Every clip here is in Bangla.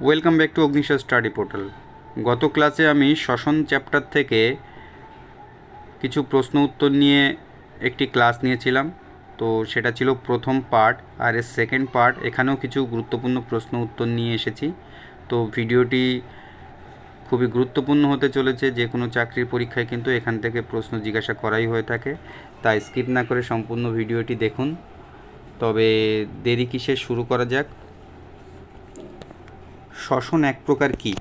Welcome back to Agnisha study portal. গত ক্লাসে আমি শ্বসন চ্যাপ্টার থেকে কিছু প্রশ্ন উত্তর নিয়ে একটি ক্লাস নিয়েছিলাম। তো সেটা ছিল প্রথম পার্ট, আর এর সেকেন্ড পার্ট এখানেও কিছু গুরুত্বপূর্ণ প্রশ্ন উত্তর নিয়ে এসেছি। তো ভিডিওটি খুবই গুরুত্বপূর্ণ হতে চলেছে। যে কোনো চাকরির পরীক্ষায় কিন্তু এখান থেকে প্রশ্ন জিজ্ঞাসা করাই হয়ে থাকে, তাই স্কিপ না করে সম্পূর্ণ ভিডিওটি দেখুন। তবে দেরি কিসে, শুরু করা যাক। শ্বসন এক প্রকার কি?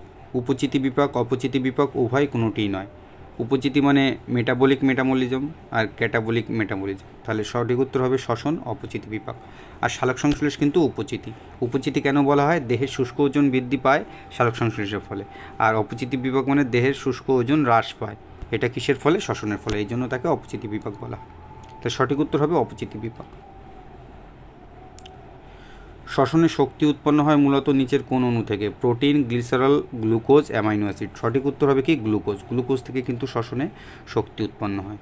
উপচিতি বিপাক, অপচিতি বিপাক উভয় কোনোটিই নয়। উপচিতি মানে মেটাবলিক মেটাবলিজম, আর ক্যাটাবলিক মেটাবলিজম। তাহলে সঠিক উত্তর হবে শ্বসন অপচিতি বিপাক। আর সালোক সংশ্লেষ কিন্তু উপচিতি। উপচিতি কেন বলা হয়? দেহের শুষ্ক ওজন বৃদ্ধি পায় সালোক সংশ্লেষের ফলে। আর অপচিতি বিপাক মানে দেহের শুষ্ক ওজন হ্রাস পায়। এটা কিসের ফলে? শ্বসনের ফলে। এই জন্য তাকে অপচিতি বিপাক বলা হয়। তাই সঠিক উত্তর হবে অপচিতি বিপাক। শ্বসনে শক্তি উৎপন্ন হয় মূলত নিচের কোন অণু থেকে? Protein, glycerol, glucose, amino acid. সঠিক উত্তর হবে কি? গ্লুকোজ। গ্লুকোজ থেকে কিন্তু শ্বসনে শক্তি উৎপন্ন হয়।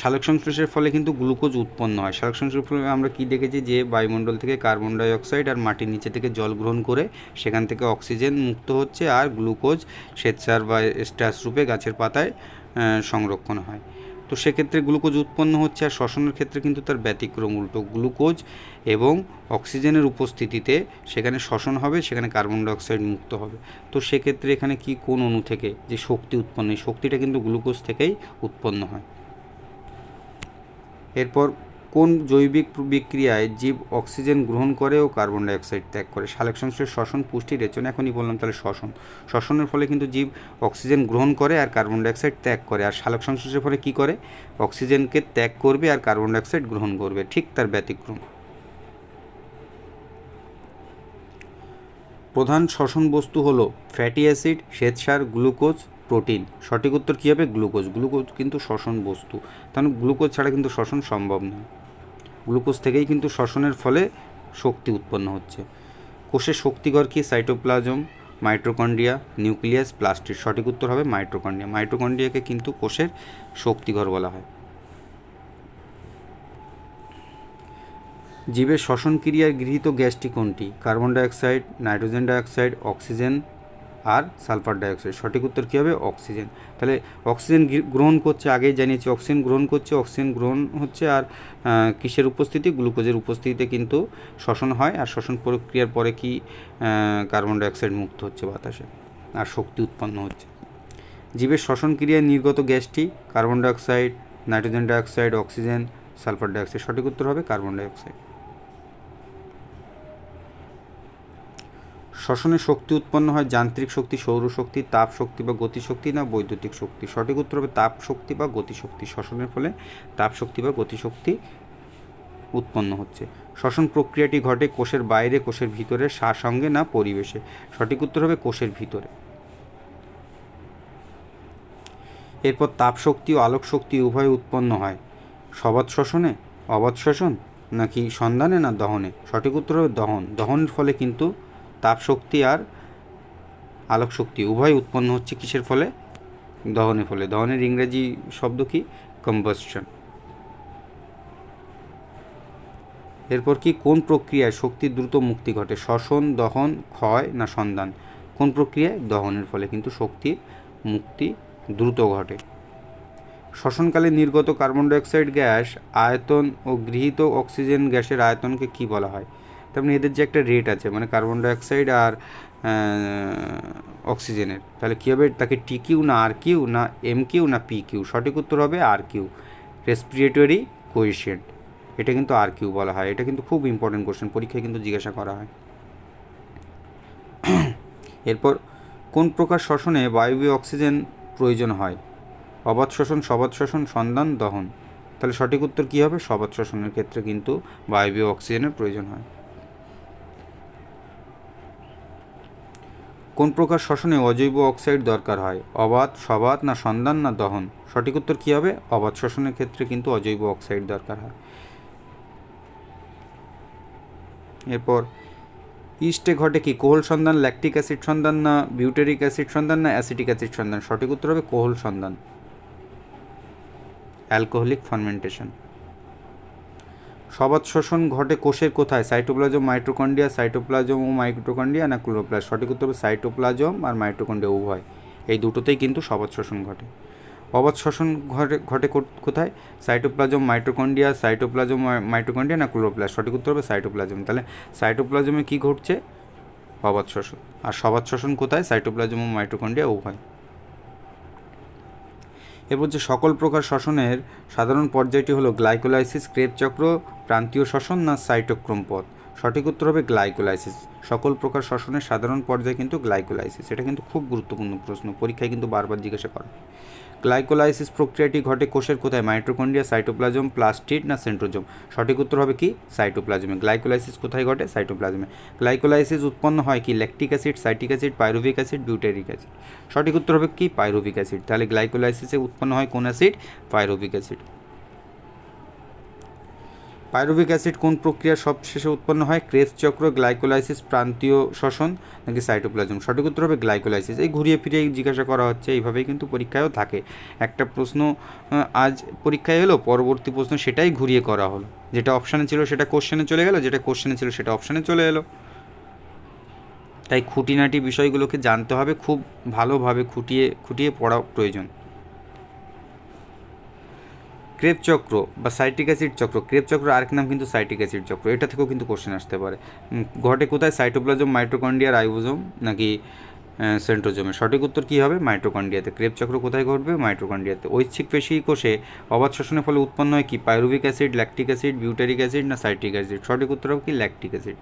সালোক সংশ্লেষের ফলে কিন্তু গ্লুকোজ উৎপন্ন হয়। সালোক সংশ্লেষের ফলে আমরা কি দেখেছি যে বায়ুমণ্ডল থেকে কার্বন ডাই অক্সাইড আর মাটির নিচে থেকে জল গ্রহণ করে সেখান থেকে অক্সিজেন মুক্ত হচ্ছে, আর গ্লুকোজ শ্বেতসার বা স্টার্চ রূপে গাছের পাতায় সংরক্ষণ হয়। তো সেক্ষেত্রে গ্লুকোজ উৎপন্ন হচ্ছে। আর শ্বসনের ক্ষেত্রে কিন্তু তার ব্যতিক্রম, উল্টো। গ্লুকোজ এবং অক্সিজেনের উপস্থিতিতে সেখানে শ্বসন হবে, সেখানে কার্বন ডাইঅক্সাইড মুক্ত হবে। তো সেক্ষেত্রে এখানে কি, কোন অণু থেকে যে শক্তি উৎপন্ন, এই শক্তিটা কিন্তু গ্লুকোজ থেকেই উৎপন্ন হয়। এরপর কোন জৈবিক বিক্রিয়ায় জীব অক্সিজেন গ্রহণ করে ও কার্বন ডাইঅক্সাইড ত্যাগ করে? সালোক সংশ্লেষ, শ্বসন, পুষ্টি, রেচন। এখনই বললাম, তাহলে শ্বসন। শ্বসনের ফলে কিন্তু জীব অক্সিজেন গ্রহণ করে আর কার্বন ডাইঅক্সাইড ত্যাগ করে। আর সালোক সংশ্লেষের ফলে কী করে? অক্সিজেনকে ত্যাগ করবে আর কার্বন ডাইঅক্সাইড গ্রহণ করবে, ঠিক তার ব্যতিক্রম। প্রধান শ্বসন বস্তু হলো ফ্যাটি অ্যাসিড, শ্বেতসার, গ্লুকোজ, প্রোটিন। সঠিক উত্তর কী হবে? গ্লুকোজ। গ্লুকোজ কিন্তু শ্বসন বস্তু, কারণ গ্লুকোজ ছাড়া কিন্তু শ্বসন সম্ভব নয়। গ্লুকোজ থেকেই কিন্তু শ্বসনের ফলে শক্তি উৎপন্ন হচ্ছে। কোষের শক্তিঘর কি? Cytoplasm, mitochondria, nucleus, plastid. সঠিক উত্তর হবে মাইটোকন্ড্রিয়া। মাইটোকন্ড্রিয়াকে কিন্তু কোষের শক্তিঘর বলা হয়। জীবের শ্বসন ক্রিয়ায় গৃহীত গ্যাসটি কোনটি? Carbon dioxide, nitrogen dioxide, oxygen আর সালফার ডাইঅক্সাইড। সঠিক উত্তর কী হবে? অক্সিজেন। তাহলে অক্সিজেন গ্রহণ করছে, আগেই জানিয়েছি অক্সিজেন গ্রহণ করছে, অক্সিজেন গ্রহণ হচ্ছে। আর কিসের উপস্থিতি? গ্লুকোজের উপস্থিতিতে কিন্তু শ্বসন হয়। আর শ্বসন প্রক্রিয়ার পরে কি কার্বন ডাইঅক্সাইড মুক্ত হচ্ছে বাতাসে, আর শক্তি উৎপন্ন হচ্ছে। জীবের শ্বসন ক্রিয়ায় নির্গত গ্যাসটি? Carbon dioxide, nitrogen dioxide, oxygen, sulphur dioxide. সঠিক উত্তর হবে কার্বন ডাইঅক্সাইড। শ্বসনে শক্তি উৎপন্ন হয় যান্ত্রিক শক্তি, সৌরশক্তি, তাপ শক্তি বা গতিশক্তি, না বৈদ্যুতিক শক্তি? সঠিক উত্তর হবে তাপ শক্তি বা গতিশক্তি। শ্বসনের ফলে তাপ শক্তি বা গতিশক্তি উৎপন্ন হচ্ছে। শ্বসন প্রক্রিয়াটি ঘটে কোষের বাইরে, কোষের ভিতরে, সঙ্গে না পরিবেশে? সঠিক উত্তর হবে কোষের ভিতরে। এরপর তাপ শক্তি ও আলোক শক্তি উভয় উৎপন্ন হয় সবাত শ্বসনে, অবাত শ্বসন, নাকি সন্ধানে, না দহনে? সঠিক উত্তর হবে দহন। দহনের ফলে কিন্তু তাপ শক্তি আর আলোক শক্তি উভয় উৎপন্ন হচ্ছে। কিসের ফলে? দহনের ফলে। দহনের ইংরেজি শব্দ কি? কম্বাসশন। এরপর কি, কোন প্রক্রিয়ায় শক্তির দ্রুত মুক্তি ঘটে? শ্বসন, দহন, ক্ষয়, না সন্ধান? কোন প্রক্রিয়ায়? দহনের ফলে কিন্তু শক্তির মুক্তি দ্রুত ঘটে। শ্বসনকালে নির্গত কার্বন ডাইঅক্সাইড গ্যাস আয়তন ও গৃহীত অক্সিজেন গ্যাসের আয়তনকে কি বলা হয়? তার মানে এদের যে একটা রেট আছে, মানে কার্বন ডাইঅক্সাইড আর অক্সিজেনের, তাহলে কী হবে? তাকে টি কিউ, না আর কিউ, না এম কিউ, না পি কিউ? সঠিক উত্তর হবে আর কিউ, রেসপিরেটরি কোএফিসিয়েন্ট। এটা কিন্তু আর কিউ বলা হয়। এটা কিন্তু খুব ইম্পর্টেন্ট কোশ্চেন, পরীক্ষায় কিন্তু জিজ্ঞাসা করা হয়। এরপর কোন প্রকার শ্বসনে বায়বীয় অক্সিজেন প্রয়োজন হয়? অবাত শ্বসন, সবাত শ্বসন, সন্ধান, দহন? তাহলে সঠিক উত্তর কী হবে? সবাত শ্বসনের ক্ষেত্রে কিন্তু বায়বীয় অক্সিজেনের প্রয়োজন হয়। কোন প্রকার শ্বসনে অজৈব অক্সাইড দরকার হয়? অবাত, সবাত, না সন্ধান, না দহন? সঠিক উত্তর কী হবে? অবাত শ্বসনের ক্ষেত্রে কিন্তু অজৈব অক্সাইড দরকার হয়। এরপর ইস্টে ঘটে কি? কোহল সন্ধান, ল্যাকটিক অ্যাসিড সন্ধান, না বিউটেরিক অ্যাসিড সন্ধান, না অ্যাসিটিক অ্যাসিড সন্ধান? সঠিক উত্তর হবে কোহল সন্ধান, অ্যালকোহলিক ফার্মেন্টেশন। সবাত শ্বসন ঘটে কোষের কোথায়? সাইটোপ্লাজম, মাইটোকন্ড্রিয়া, সাইটোপ্লাজম ও মাইটোকন্ড্রিয়া না ক্লোরোপ্লাস্ট? সঠিক উত্তর হবে সাইটোপ্লাজম আর মাইটোকন্ড্রিয়া উভয়, এই দুটোতেই কিন্তু সবাত শ্বসন ঘটে। অবাত শ্বসন ঘটে কোথায়? সাইটোপ্লাজম, মাইটোকন্ড্রিয়া, সাইটোপ্লাজম মাইটোকন্ড্রিয়া না ক্লোরোপ্লাস্ট? সঠিক উত্তর হবে সাইটোপ্লাজম। তাহলে সাইটোপ্লাজমে কী ঘটছে? অবাত শ্বসন। আর সবাত শ্বসন কোথায়? সাইটোপ্লাজম ও মাইটোকন্ড্রিয়া উভয়। এরপর যে সকল প্রকার শ্বসনের সাধারণ পর্যায়টি হলো গ্লাইকোলাইসিস, ক্রেবস চক্র, প্রান্তীয় শ্বসন না সাইটোক্রোম পথ? সঠিক উত্তর হবে গ্লাইকোলাইসিস। সকল প্রকার শ্বসনের সাধারণ পর্যায় কিন্তু গ্লাইকোলাইসিস। এটা কিন্তু খুব গুরুত্বপূর্ণ প্রশ্ন, পরীক্ষায় কিন্তু বারবার জিজ্ঞাসা করে। গ্লাইকোলাইসিস প্রক্রিয়াটি ঘটে কোষের কোথায়? মাইটোকন্ড্রিয়া, সাইটোপ্লাজম, প্লাস্টিড না সেন্ট্রোজোম? সঠিক উত্তর হবে কি? সাইটোপ্লাজমে। গ্লাইকোলাইসিস কোথায় ঘটে? সাইটোপ্লাজমে। গ্লাইকোলাইসিস উৎপন্ন হয় কি? Lactic acid, সাইটিক acid, pyruvic acid, butyric acid? সঠিক উত্তর হবে কি? Pyruvic acid. তাহলে গ্লাইকোলাইসিসে উৎপন্ন হয় কোন acid? Pyruvic acid. Pyruvic acid কোন প্রক্রিয়ার সবশেষে উৎপন্ন হয়? ক্রেবস চক্র, গ্লাইকোলাইসিস, প্রান্তীয় শ্বসন নাকি সাইটোপ্লাজম? সঠিক উত্তর হবে গ্লাইকোলাইসিস। এই ঘুরিয়ে ফিরিয়ে জিজ্ঞাসা করা হচ্ছে, এইভাবেই কিন্তু পরীক্ষায়ও থাকে। একটা প্রশ্ন আজ পরীক্ষায় এলো, পরবর্তী প্রশ্ন সেটাই ঘুরিয়ে করা হলো। যেটা অপশানে ছিল সেটা কোশ্চেনে চলে গেল, যেটা কোশ্চেনে ছিল সেটা অপশানে চলে এলো। তাই খুঁটিনাটি বিষয়গুলোকে জানতে হবে, খুব ভালোভাবে খুঁটিয়ে পড়া প্রয়োজন। ক্রেবস চক্র বা সাইটিক অ্যাসিড চক্র, ক্রেবস চক্র আরেক নাম কিন্তু সাইটিক অ্যাসিড চক্র, এটা থেকেও কিন্তু কোশ্চেন আসতে পারে। ঘটে কোথায়? সাইটোপ্লাজম, মাইটোকন্ড্রিয়া, রাইবোজোম নাকি সেন্ট্রোজোমে? সঠিক উত্তর কী হবে? মাইটোকন্ড্রিয়াতে। ক্রেবস চক্র কোথায় ঘটবে? মাইটোকন্ড্রিয়াতে। ঐচ্ছিক পেশী কোষে অবাত শ্বসনের ফলে উৎপন্ন হয় কি? Pyruvic acid, lactic acid, butyric acid না সাইট্রিক অ্যাসিড? সঠিক উত্তর হবে কি? Lactic acid.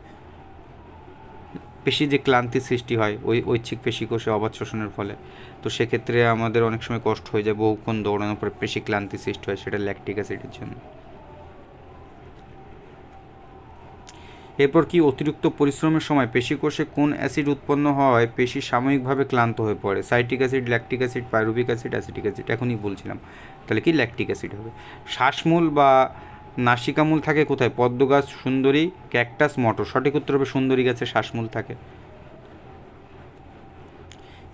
পেশি যে ক্লান্তির সৃষ্টি হয় ওই ঐচ্ছিক পেশি কোষে অবাত শোষণের ফলে, তো সেক্ষেত্রে আমাদের অনেক সময় কষ্ট হয়ে যায়, বহুক্ষণ দৌড়ানোর পরে পেশি ক্লান্তি সৃষ্টি হয়, সেটা ল্যাকটিক অ্যাসিডের জন্য। এরপর কি অতিরিক্ত পরিশ্রমের সময় পেশি কোষে কোন অ্যাসিড উৎপন্ন হয় পেশি সাময়িকভাবে ক্লান্ত হয়ে পড়ে? Citric acid, lactic acid, pyruvic acid, acetic acid? এখনই বলছিলাম। তাহলে কি? ল্যাকটিক অ্যাসিড হবে। শ্বাসমূল বা নাসিকামূল থাকে কোথায়? পদ্ম গাছ, সুন্দরী, ক্যাকটাস, মটর? সঠিক উত্তর হবে সুন্দরী গাছে শ্বাসমূল থাকে।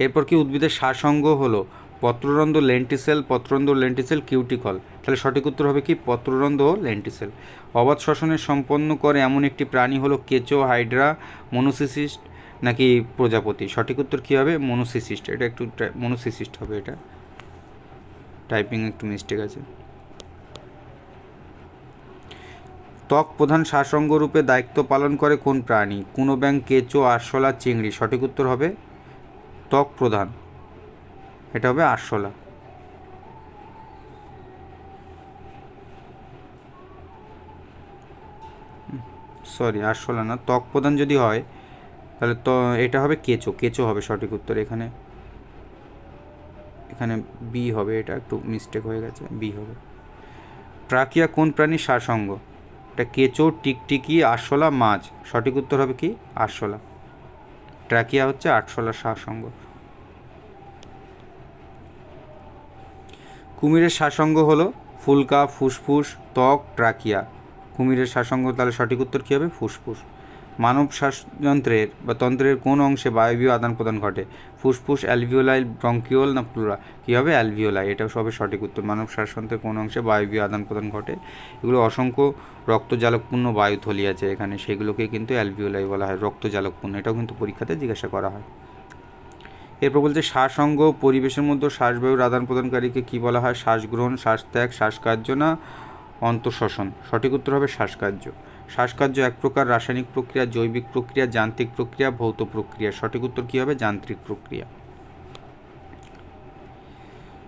এরপর কি উদ্ভিদের শ্বাসঅঙ্গ হলো পত্ররন্ধ্র, লেন্টিসেল, পত্ররন্ধ্র, লেন্টিসেল, কিউটিকল? তাহলে সঠিক উত্তর হবে কি? পত্ররন্ধ্র ও লেন্টিসেল। অবাত শ্বসনের সম্পন্ন করে এমন একটি প্রাণী হলো কেঁচো, হাইড্রা, মনোসিসিস্ট নাকি প্রজাপতি? সঠিক উত্তর কী হবে? মনোসিসিস্ট। এটা একটু মনোসিসিস্ট হবে, এটা টাইপিং একটু মিস্টেক আছে। ত্বক প্রধান শ্বাসঅঙ্গ রূপে দায়িত্ব পালন করে কোন প্রাণী? কুনো ব্যাঙ, কেঁচো, আরশোলা, চিংড়ি? সঠিক উত্তর হবে ত্বক প্রধান, এটা হবে আরশোলা। সরি, আরশোলা না, ত্বক প্রধান যদি হয় তাহলে তো এটা হবে কেঁচো। কেঁচো হবে সঠিক উত্তর। এখানে বি হবে, এটা একটু মিস্টেক হয়ে গেছে, বি হবে। ট্রাকিয়া কোন প্রাণীর শ্বাসঅঙ্গ? এটা কেঁচো, টিকটিকি, আরশোলা, মাছ? সঠিক উত্তর হবে কি? আরশোলা। ট্রাকিয়া হচ্ছে আরশোলার শ্বাসঅঙ্গ। কুমিরের শ্বাসঅঙ্গ হলো ফুলকা, ফুসফুস, ত্বক, ট্রাকিয়া। কুমিরের শ্বাসঅঙ্গ, তাহলে সঠিক উত্তর কী হবে? ফুসফুস। মানব শ্বাসযন্ত্রের বা তন্ত্রের কোন অংশে বায়বীয় আদান প্রদান ঘটে? ফুসফুস, অ্যালভিওলাই, ব্রঙ্কিওল না প্লুরা? কী হবে? অ্যালভিওলাই, এটাও সবে সঠিক উত্তর। মানব শ্বাসযন্ত্রের কোন অংশে বায়বীয় আদান প্রদান ঘটে? এগুলো অসংখ্য রক্তজালকপূর্ণ বায়ুথলি আছে এখানে, সেগুলোকে কিন্তু অ্যালভিওলাই বলা হয়, রক্তজালকপূর্ণ। এটাও কিন্তু পরীক্ষাতে জিজ্ঞাসা করা হয়। এরপর বলছে শ্বাসঅঙ্গ পরিবেশের মধ্যে শ্বাসবায়ুর আদান প্রদানকারীকে কী বলা হয়? শ্বাসগ্রহণ, শ্বাসত্যাগ, শ্বাসকার্য না অন্তঃশ্বসন? সঠিক উত্তর হবে শ্বাসকার্য। শ্বাসকার্য এক প্রকার রাসায়নিক প্রক্রিয়া, জৈবিক প্রক্রিয়া, যান্ত্রিক প্রক্রিয়া, ভৌত প্রক্রিয়া? সঠিক উত্তর কী হবে? যান্ত্রিক প্রক্রিয়া।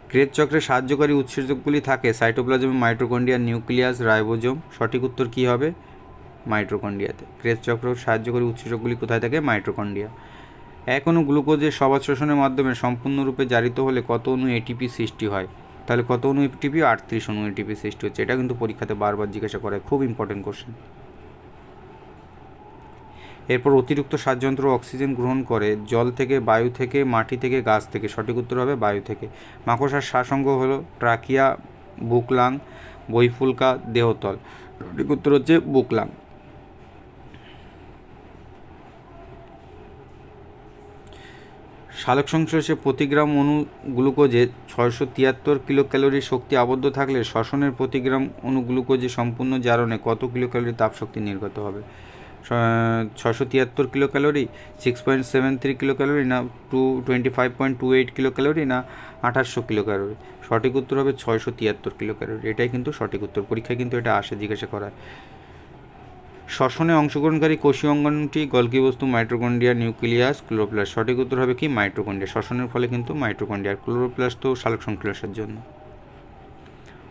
ক্রেবস চক্রে সাহায্যকারী উৎসেচকগুলি থাকে সাইটোপ্লাজম, মাইটোকন্ড্রিয়া, নিউক্লিয়াস, রাইবোজোম? সঠিক উত্তর কী হবে? মাইটোকন্ড্রিয়াতে। ক্রেবস চক্র সাহায্যকারী উৎসেচকগুলি কোথায় থাকে? মাইটোকন্ড্রিয়া। এক অণু গ্লুকোজের সবাত শোষণের মাধ্যমে সম্পূর্ণরূপে জারিত হলে কত অণু এটিপি সৃষ্টি হয়? তাহলে কত অণু এটিপি? 38 অণু এটিপি সৃষ্টি হচ্ছে। এটা কিন্তু পরীক্ষাতে বারবার জিজ্ঞাসা করে, খুব ইম্পর্টেন্ট কোশ্চেন। এরপর অতিরিক্ত শ্বাসযন্ত্র অক্সিজেন গ্রহণ করে জল থেকে, বায়ু থেকে, মাটি থেকে, গাছ থেকে? সঠিক উত্তর হবে বায়ু থেকে। মাকড়সার শ্বাসঅঙ্গ হলো ট্রাকিয়া, বুকলাং, বহিফুলকা, দেহতল? সঠিক উত্তর হচ্ছে বুকলাং। সালোকসংশ্লেষে প্রতি গ্রাম অণু গ্লুকোজে 673 কিলোক্যালোরি শক্তি আবদ্ধ থাকলে শ্বসনের প্রতি গ্রাম অণু গ্লুকোজে সম্পূর্ণ জারণে কত কিলোক্যালোরি তাপশক্তি নির্গত হবে? 673 কিলোক্যালোরি, 6.73 কিলোক্যালোরি, না 25.28 কিলোক্যালোরি, না 2800 কিলোক্যালোরি? সঠিক উত্তর হবে 673 কিলোক্যালোরি। এটাই কিন্তু সঠিক উত্তর। পরীক্ষায় কিন্তু এটা আসে, জিজ্ঞাসা করা হয়। শ্বসনে অংশগ্রহণকারী কোষীয় অঙ্গাণুটি গলগি বস্তু, মাইটোকন্ড্রিয়া, নিউক্লিয়াস, ক্লোরোপ্লাস্ট? সঠিক উত্তর হবে কি মাইটোকন্ড্রিয়া। শ্বসনের ফলে কিন্তু মাইটোকন্ড্রিয়া। আর ক্লোরোপ্লাস্ট তো সালোকসংশ্লেষের জন্য।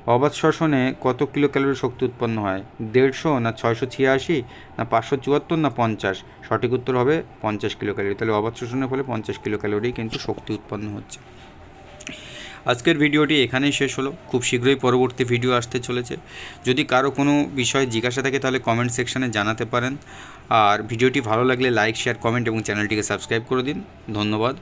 অবাধ শ্বসনে কত কিলোক্যালোরি শক্তি উৎপন্ন হয়? 150, না 686, না 574, না 50? সঠিক উত্তর হবে 50 কিলোক্যালোরি। তাহলে অবাধ শ্বসনের ফলে 50 কিলোক্যালোরি কিন্তু শক্তি উৎপন্ন হচ্ছে। আজকের ভিডিওটি এখানেই শেষ হলো। খুব শীঘ্রই পরবর্তী ভিডিও আসতে চলেছে। যদি কারো কোনো বিষয়ে জিজ্ঞাসা থাকে তাহলে কমেন্ট সেকশানে জানাতে পারেন। আর ভিডিওটি ভালো লাগলে লাইক, শেয়ার, কমেন্ট এবং চ্যানেলটিকে সাবস্ক্রাইব করে দিন। ধন্যবাদ।